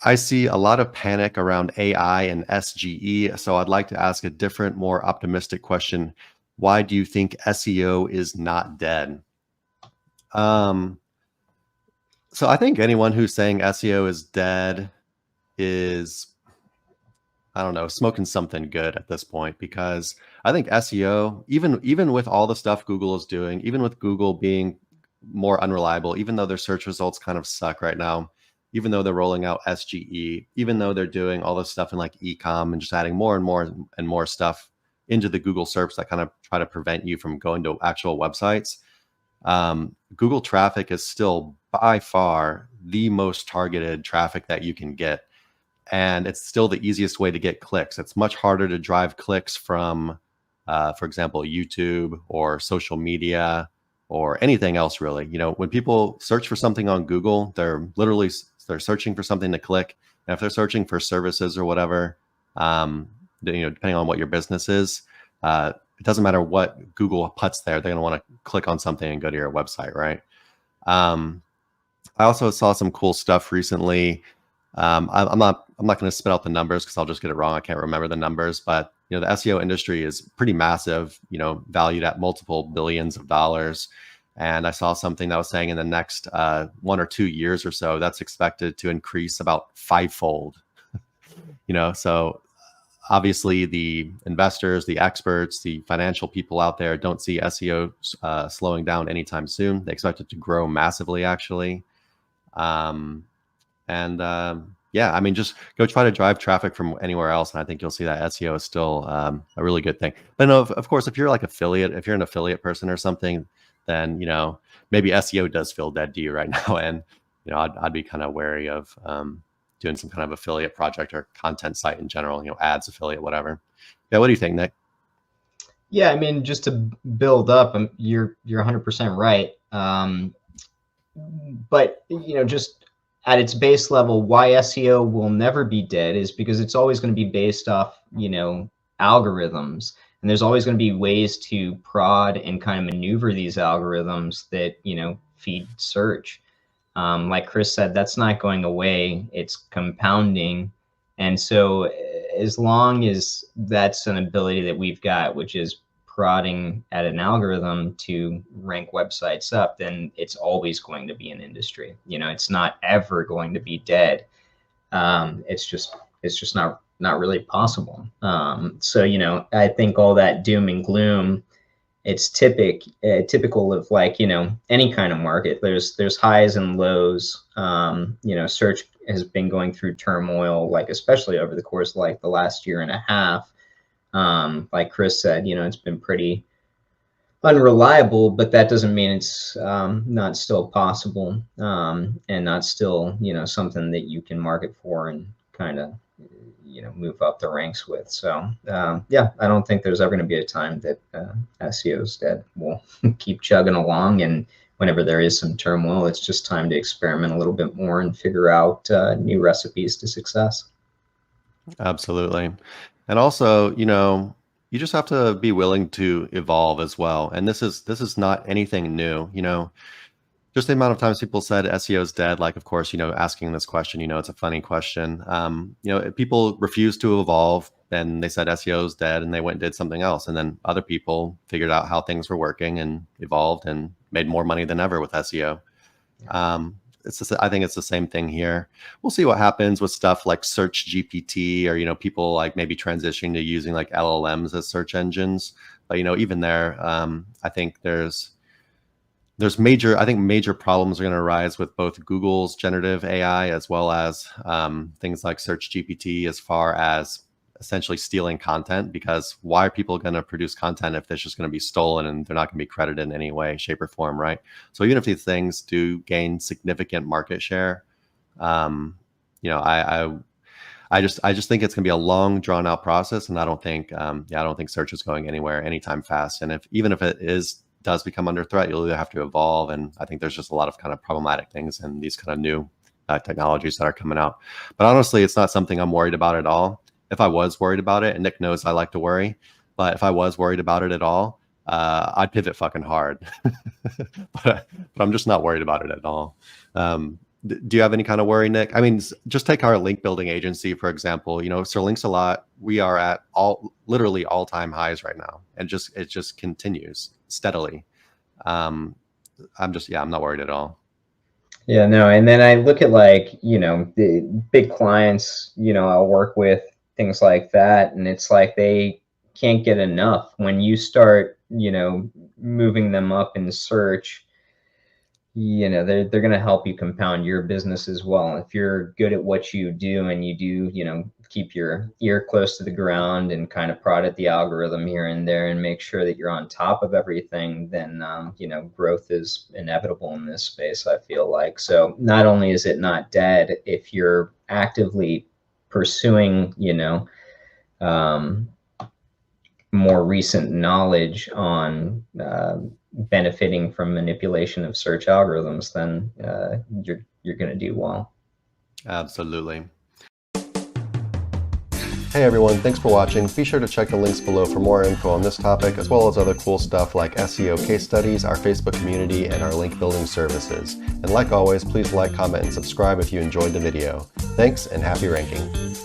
I see a lot of panic around AI and SGE, so I'd like to ask a different, more optimistic question. Why do you think SEO is not dead? Um, so I think anyone who's saying SEO is dead is, I don't know, smoking something good at this point, because I think SEO, even with all the stuff Google is doing, even with Google being more unreliable, even though their search results kind of suck right now, even though they're rolling out SGE, even though they're doing all this stuff in like ecom and just adding more and more and more stuff into the Google search that kind of try to prevent you from going to actual websites. Google traffic is still by far the most targeted traffic that you can get, and it's still the easiest way to get clicks. It's much harder to drive clicks from, for example, YouTube or social media or anything else, really. When people search for something on Google, they're searching for something to click. And if they're searching for services or whatever, depending on what your business is, it doesn't matter what Google puts there. They're going to want to click on something and go to your website, right? I also saw some cool stuff recently. I'm not going to spit out the numbers because I'll just get it wrong. I can't remember the numbers, but the SEO industry is pretty massive, valued at multiple billions of dollars. And I saw something that was saying in the next 1 or 2 years or so, that's expected to increase about fivefold. So obviously the investors, the experts, the financial people out there don't see SEO slowing down anytime soon. They expect it to grow massively, actually. Yeah, I mean, just go try to drive traffic from anywhere else, and I think you'll see that SEO is still a really good thing. But no, of course, if you're an affiliate person or something, then maybe SEO does feel dead to you right now, and I'd be kind of wary of doing some kind of affiliate project or content site in general, ads, affiliate, whatever. Yeah, what do you think, Nick? Yeah, I mean, just to build up, you're 100% right. But just at its base level, why SEO will never be dead is because it's always going to be based off, algorithms. And there's always going to be ways to prod and kind of maneuver these algorithms that, feed search. Like Chris said, that's not going away. It's compounding. And so as long as that's an ability that we've got, which is prodding at an algorithm to rank websites up, then it's always going to be an industry. It's not ever going to be dead. It's just not really possible. So I think all that doom and gloom, it's typical of any kind of market. There's highs and lows. Search has been going through turmoil, especially over the course of the last year and a half. Like Chris said, it's been pretty unreliable, but that doesn't mean it's not still possible, and not still something that you can market for and kind of move up the ranks with. So yeah, I don't think there's ever going to be a time that SEO's dead. We'll keep chugging along, and whenever there is some turmoil, it's just time to experiment a little bit more and figure out new recipes to success. Absolutely. And also, you just have to be willing to evolve as well. And this is not anything new, just the amount of times people said SEO is dead. Like, of course, asking this question, it's a funny question. People refuse to evolve, and they said SEO is dead, and they went and did something else. And then other people figured out how things were working and evolved and made more money than ever with SEO. I think it's the same thing here. We'll see what happens with stuff like Search GPT, or people like maybe transitioning to using like LLMs as search engines. But even there, I think there's major problems are going to arise with both Google's generative AI as well as things like Search GPT, as far as essentially stealing content. Because why are people going to produce content if it's just going to be stolen and they're not going to be credited in any way, shape, or form, right? So even if these things do gain significant market share, I just think it's going to be a long, drawn out process, and I don't think search is going anywhere anytime fast. And even if it does become under threat, you'll either have to evolve, and I think there's just a lot of kind of problematic things in these kind of new technologies that are coming out. But honestly, it's not something I'm worried about at all. If I was worried about it, and Nick knows I like to worry, but if I was worried about it at all, I'd pivot fucking hard. but I'm just not worried about it at all. Do you have any kind of worry, Nick? I mean, just take our link building agency, for example. Sir Links a Lot, we are at literally all-time highs right now, and it just continues steadily. I'm not worried at all. Yeah, no, and then I look at like, the big clients, I'll work with, things like that, and it's like they can't get enough. When you start, moving them up in search, they're going to help you compound your business as well. If you're good at what you do and you do, keep your ear close to the ground and kind of prod at the algorithm here and there and make sure that you're on top of everything, then, growth is inevitable in this space, I feel like. So not only is it not dead, if you're actively pursuing, more recent knowledge on benefiting from manipulation of search algorithms, then you're going to do well. Absolutely. Hey everyone, thanks for watching. Be sure to check the links below for more info on this topic, as well as other cool stuff like SEO case studies, our Facebook community, and our link building services. And like always, please like, comment, and subscribe if you enjoyed the video. Thanks, and happy ranking.